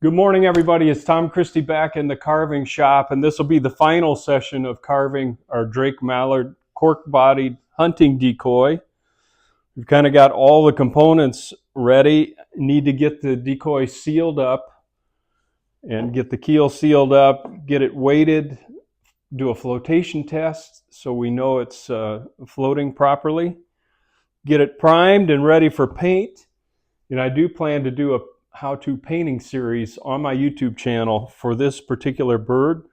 Good morning, everybody. It's Tom Christie back in the carving shop, and this will be the final session of carving our Drake Mallard cork-bodied hunting decoy. We've kind of got all the components ready. Need to get the decoy sealed up and get the keel sealed up, get it weighted, do a flotation test so we know it's floating properly, get it primed and ready for paint. And I do plan to do a how-to painting series on my YouTube channel for this particular bird.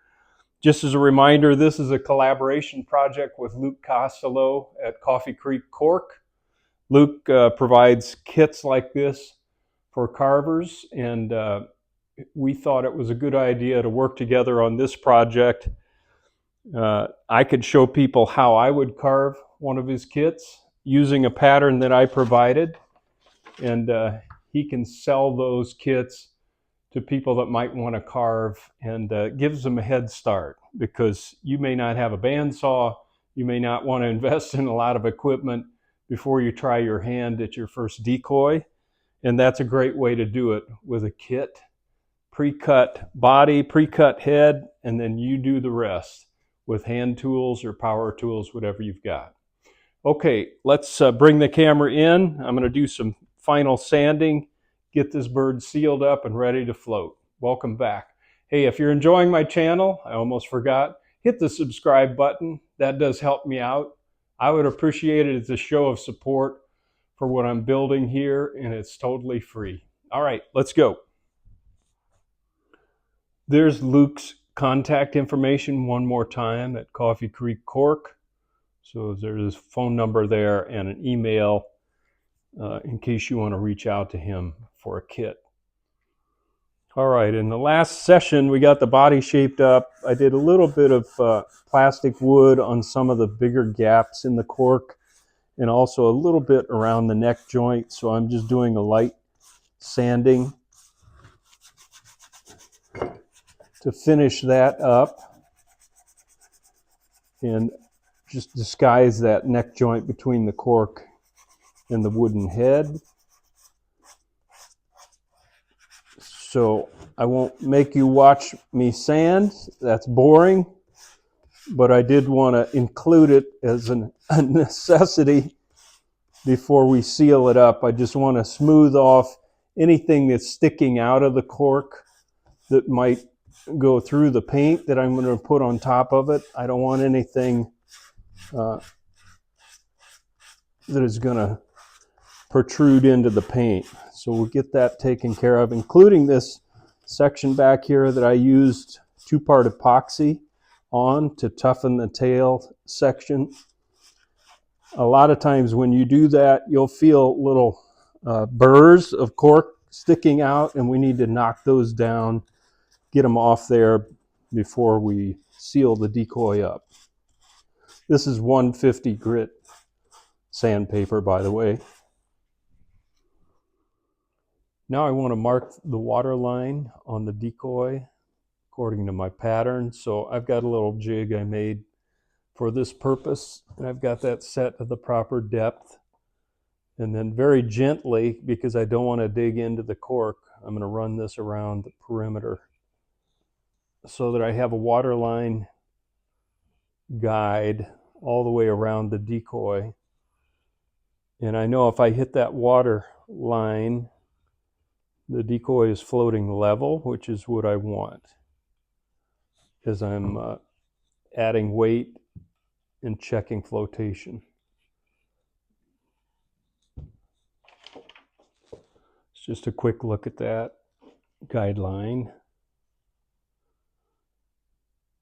Just as a reminder, this is a collaboration project with Luke Costello at Coffee Creek Cork. Luke provides kits like this for carvers, and we thought it was a good idea to work together on this project. I could show people how I would carve one of his kits using a pattern that I provided, and he can sell those kits to people that might want to carve, and gives them a head start, because you may not have a bandsaw, you may not want to invest in a lot of equipment before you try your hand at your first decoy, and that's a great way to do it with a kit. Pre-cut body, pre-cut head, and then you do the rest with hand tools or power tools, whatever you've got. Okay, let's bring the camera in. I'm going to do some final sanding, get this bird sealed up and ready to float. Welcome back. Hey, if you're enjoying my channel, I almost forgot, hit the subscribe button. That does help me out. I would appreciate it as a show of support for what I'm building here, and it's totally free. All right, let's go. There's Luke's contact information one more time at Coffee Creek Cork. So there's a phone number there and an email in case you want to reach out to him for a kit. All right, in the last session, we got the body shaped up. I did a little bit of plastic wood on some of the bigger gaps in the cork, and also a little bit around the neck joint. So I'm just doing a light sanding to finish that up and just disguise that neck joint between the cork and the wooden head. So I won't make you watch me sand. That's boring. But I did want to include it as a necessity before we seal it up. I just want to smooth off anything that's sticking out of the cork that might go through the paint that I'm going to put on top of it. I don't want anything that is going to protrude into the paint. So we'll get that taken care of, including this section back here that I used 2-part epoxy on to toughen the tail section. A lot of times when you do that, you'll feel little burrs of cork sticking out, and we need to knock those down, get them off there before we seal the decoy up. This is 150 grit sandpaper, by the way. Now I want to mark the water line on the decoy according to my pattern. So I've got a little jig I made for this purpose, and I've got that set to the proper depth. And then very gently, because I don't want to dig into the cork, I'm going to run this around the perimeter so that I have a water line guide all the way around the decoy. And I know if I hit that water line, the decoy is floating level, which is what I want, as I'm adding weight and checking flotation. It's just a quick look at that guideline.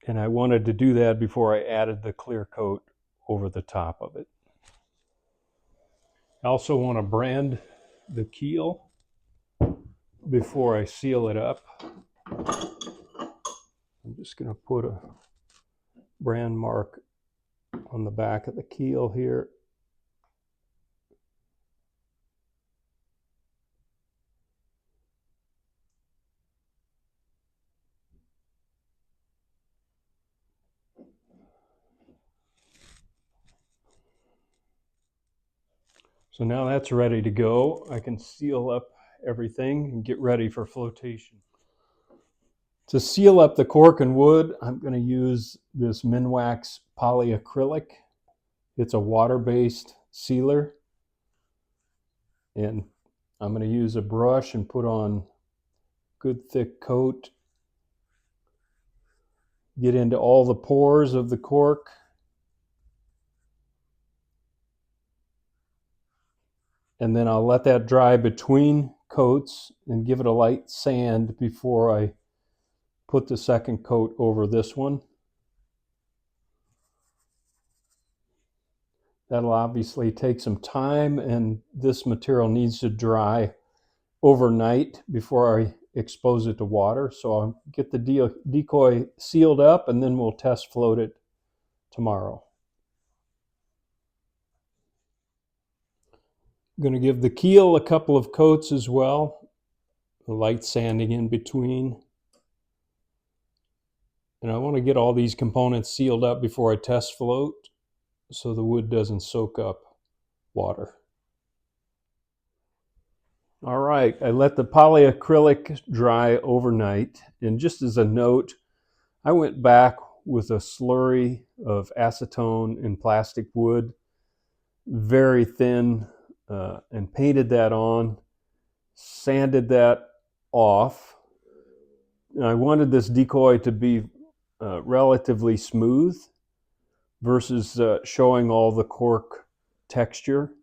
And I wanted to do that before I added the clear coat over the top of it. I also want to brand the keel before I seal it up. I'm just going to put a brand mark on the back of the keel here. So now that's ready to go. I can seal up everything and get ready for flotation. To seal up the cork and wood, I'm going to use this Minwax polyacrylic. It's a water-based sealer. And I'm going to use a brush and put on good thick coat. Get into all the pores of the cork. And then I'll let that dry between coats and give it a light sand before I put the second coat over this one. That'll obviously take some time, and this material needs to dry overnight before I expose it to water. So I'll get the decoy sealed up, and then we'll test float it tomorrow. I'm going to give the keel a couple of coats as well, the light sanding in between. And I want to get all these components sealed up before I test float so the wood doesn't soak up water. All right, I let the polyacrylic dry overnight. And just as a note, I went back with a slurry of acetone and plastic wood, very thin, and painted that on, sanded that off. And I wanted this decoy to be relatively smooth versus showing all the cork texture.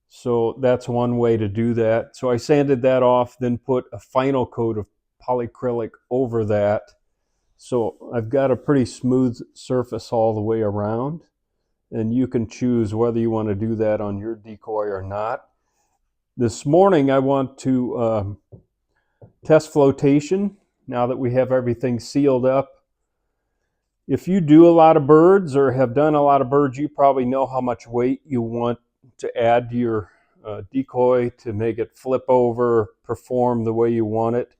So that's one way to do that. So I sanded that off, then put a final coat of polyacrylic over that. So I've got a pretty smooth surface all the way around. And you can choose whether you want to do that on your decoy or not. This morning I want to test flotation now that we have everything sealed up. If you do a lot of birds or have done a lot of birds, you probably know how much weight you want to add to your decoy to make it flip over, perform the way you want it.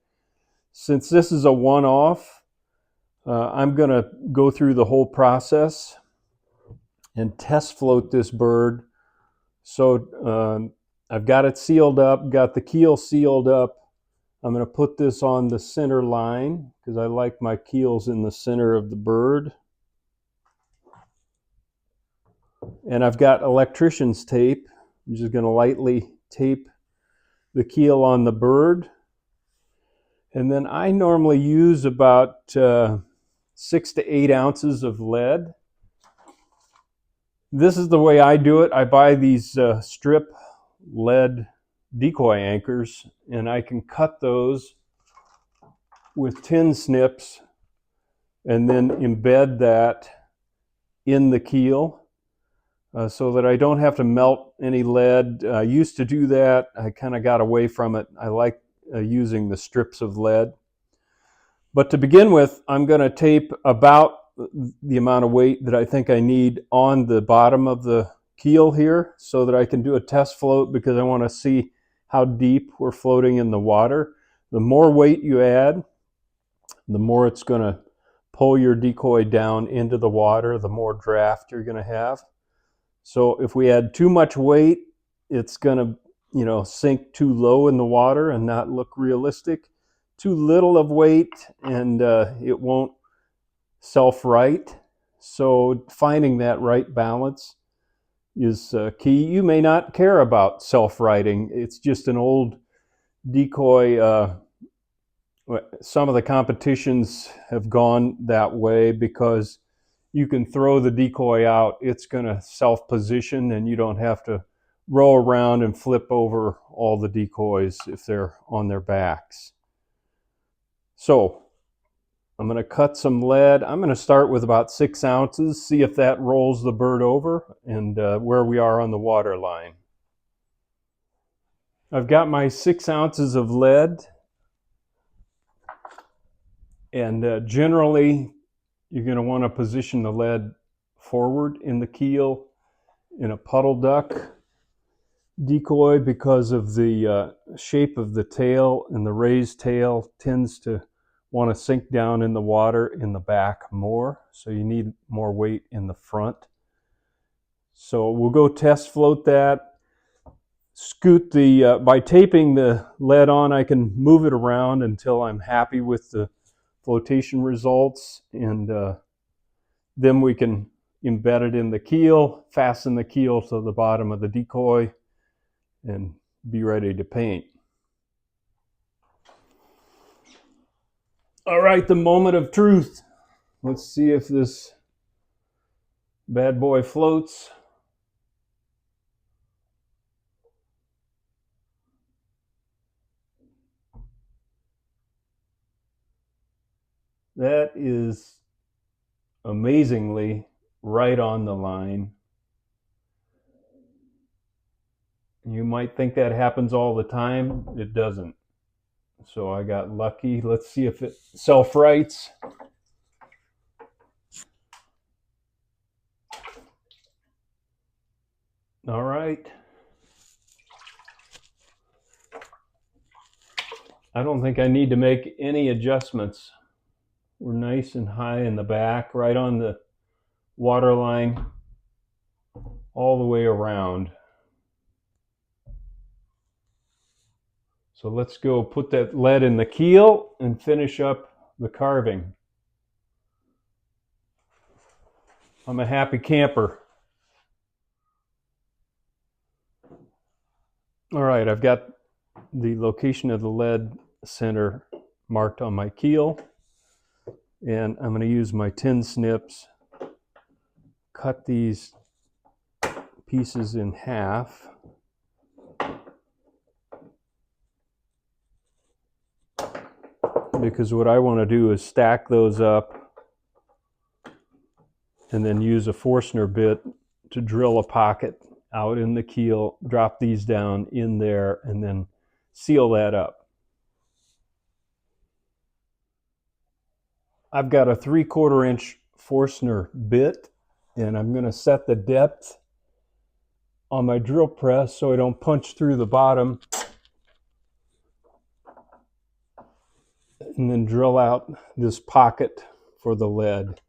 Since this is a one-off, I'm going to go through the whole process and test float this bird. So I've got it sealed up, got the keel sealed up. I'm going to put this on the center line because I like my keels in the center of the bird. And I've got electrician's tape. I'm just going to lightly tape the keel on the bird. And then I normally use about 6 to 8 ounces of lead. This is the way I do it. I buy these strip lead decoy anchors, and I can cut those with tin snips and then embed that in the keel so that I don't have to melt any lead. I used to do that. I kind of got away from it. I like using the strips of lead. But to begin with, I'm going to tape about the amount of weight that I think I need on the bottom of the keel here so that I can do a test float, because I want to see how deep we're floating in the water. The more weight you add, the more it's going to pull your decoy down into the water, the more draft you're going to have. So if we add too much weight, it's going to, sink too low in the water and not look realistic. Too little of weight and it won't self-right. So finding that right balance is key. You may not care about self-righting. It's just an old decoy. Some of the competitions have gone that way because you can throw the decoy out. It's going to self-position and you don't have to row around and flip over all the decoys if they're on their backs. So I'm going to cut some lead. I'm going to start with about 6 ounces, see if that rolls the bird over and where we are on the water line. I've got my 6 ounces of lead, and generally you're going to want to position the lead forward in the keel in a puddle duck decoy because of the shape of the tail, and the raised tail tends to want to sink down in the water in the back more, so you need more weight in the front. So we'll go test float that. Scoot by taping the lead on, I can move it around until I'm happy with the flotation results, and then we can embed it in the keel, fasten the keel to the bottom of the decoy, and be ready to paint. All right, the moment of truth. Let's see if this bad boy floats. That is amazingly right on the line. You might think that happens all the time. It doesn't. So I got lucky. Let's see if it self-rights. All right. I don't think I need to make any adjustments. We're nice and high in the back, right on the water line, all the way around. So let's go put that lead in the keel and finish up the carving. I'm a happy camper. All right, I've got the location of the lead center marked on my keel, and I'm going to use my tin snips, cut these pieces in half. Because what I want to do is stack those up and then use a Forstner bit to drill a pocket out in the keel, drop these down in there, and then seal that up. I've got a 3/4 inch Forstner bit, and I'm going to set the depth on my drill press so I don't punch through the bottom, and then drill out this pocket for the lead.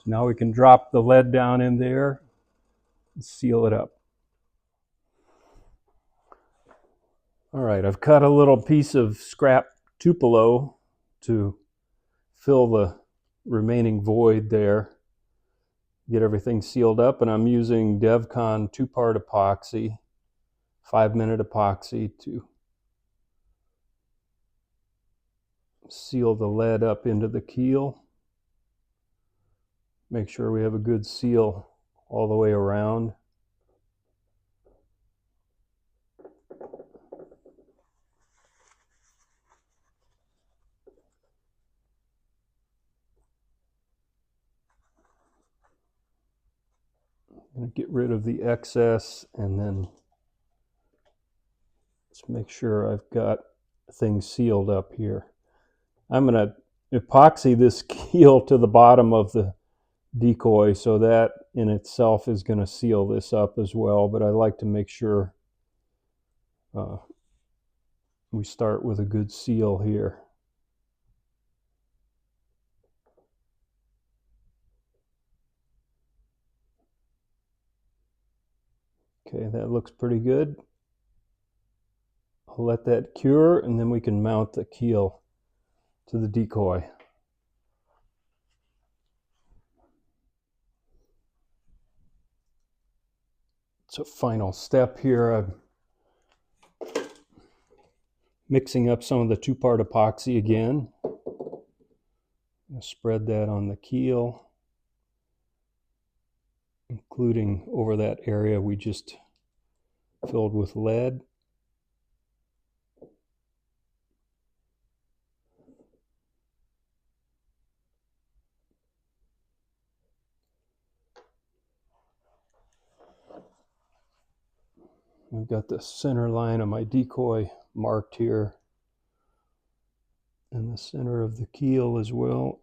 Now we can drop the lead down in there and seal it up. All right, I've cut a little piece of scrap Tupelo to fill the remaining void there, get everything sealed up, and I'm using DevCon 2-part epoxy, 5-minute epoxy to seal the lead up into the keel. Make sure we have a good seal all the way around. I'm going to get rid of the excess, and then let's make sure I've got things sealed up here. I'm going to epoxy this keel to the bottom of the decoy, so that in itself is going to seal this up as well, but I like to make sure we start with a good seal here. Okay, that looks pretty good. I'll let that cure, and then we can mount the keel. to the decoy. It's a final step here. I'm mixing up some of the two-part epoxy again. I'm going to spread that on the keel, including over that area we just filled with lead. I've got the center line of my decoy marked here, and the center of the keel as well.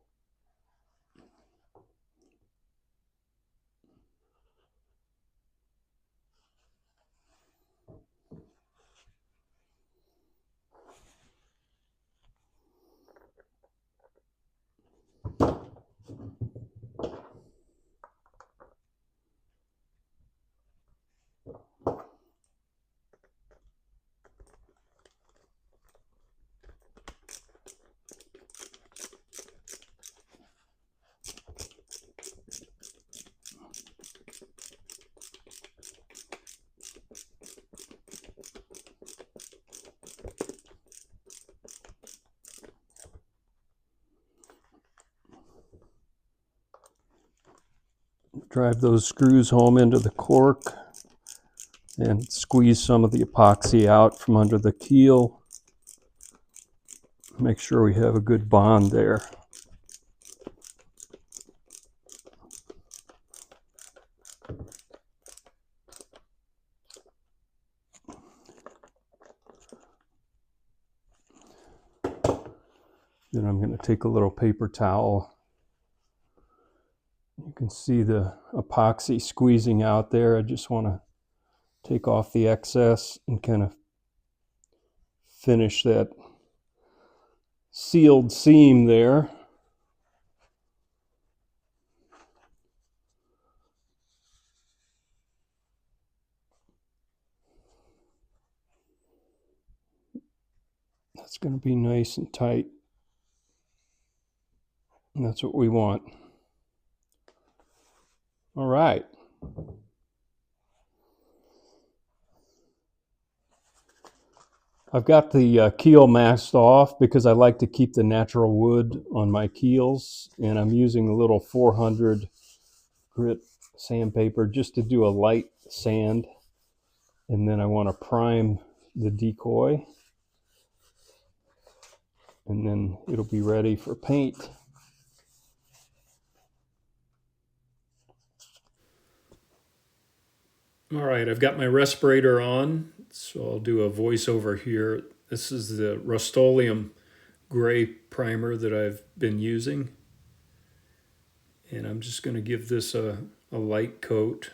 Drive those screws home into the cork and squeeze some of the epoxy out from under the keel. Make sure we have a good bond there. Then I'm going to take a little paper towel. You can see the epoxy squeezing out there. I just want to take off the excess and kind of finish that sealed seam there. That's going to be nice and tight. And that's what we want. All right. I've got the keel masked off because I like to keep the natural wood on my keels, and I'm using a little 400 grit sandpaper just to do a light sand, and then I want to prime the decoy, and then it'll be ready for paint. All right, I've got my respirator on, so I'll do a voiceover here. This is the Rust-Oleum gray primer that I've been using, and I'm just going to give this a light coat.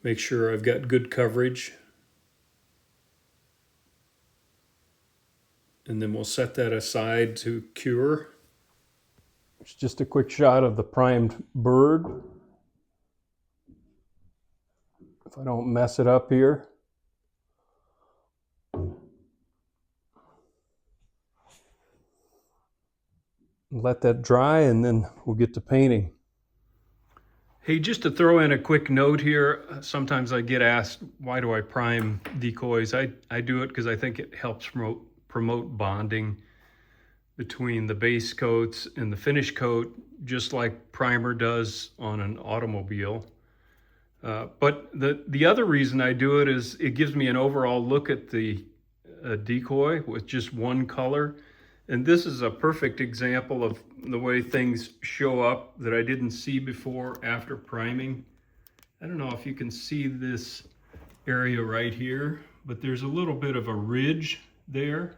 Make sure I've got good coverage, and then we'll set that aside to cure. It's just a quick shot of the primed bird. If I don't mess it up here. Let that dry, and then we'll get to painting. Hey, just to throw in a quick note here, sometimes I get asked, why do I prime decoys? I do it because I think it helps promote bonding between the base coats and the finish coat, just like primer does on an automobile. But the other reason I do it is it gives me an overall look at the decoy with just one color. And this is a perfect example of the way things show up that I didn't see before after priming. I don't know if you can see this area right here, but there's a little bit of a ridge there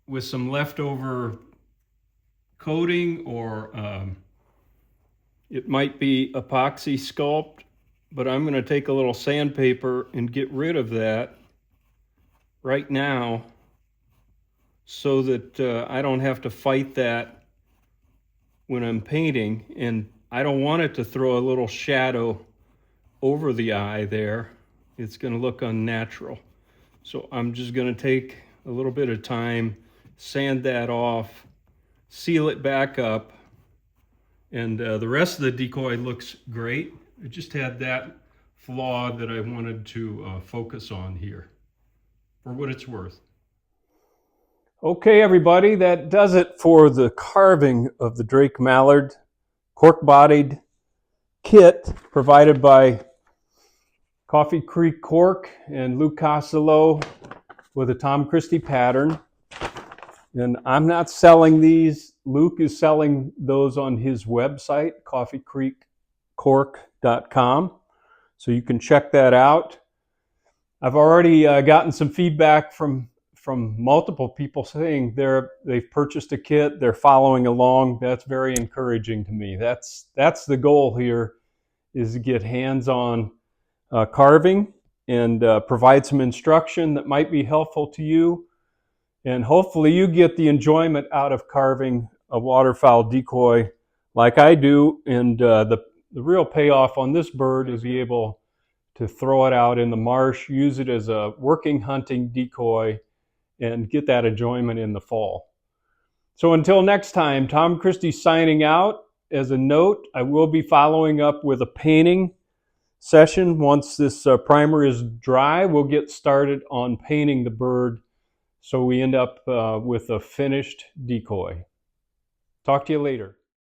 with some leftover coating, or it might be epoxy sculpt, but I'm going to take a little sandpaper and get rid of that right now so that I don't have to fight that when I'm painting, and I don't want it to throw a little shadow over the eye there. It's going to look unnatural. So I'm just going to take a little bit of time sand that off, seal it back up, and the rest of the decoy looks great. It just had that flaw that I wanted to focus on here, for what it's worth. Okay, everybody, that does it for the carving of the Drake Mallard cork-bodied kit provided by Coffee Creek Cork and Luke Costello with a Tom Christie pattern. And I'm not selling these. Luke is selling those on his website, coffeecreekcork.com. So you can check that out. I've already gotten some feedback from multiple people saying they've purchased a kit, they're following along. That's very encouraging to me. That's the goal here, is to get hands-on carving and provide some instruction that might be helpful to you. And hopefully you get the enjoyment out of carving a waterfowl decoy like I do. And the real payoff on this bird is be able to throw it out in the marsh, use it as a working hunting decoy, and get that enjoyment in the fall. So until next time, Tom Christie signing out. As a note, I will be following up with a painting session. Once this primer is dry, we'll get started on painting the bird so we end up with a finished decoy. Talk to you later.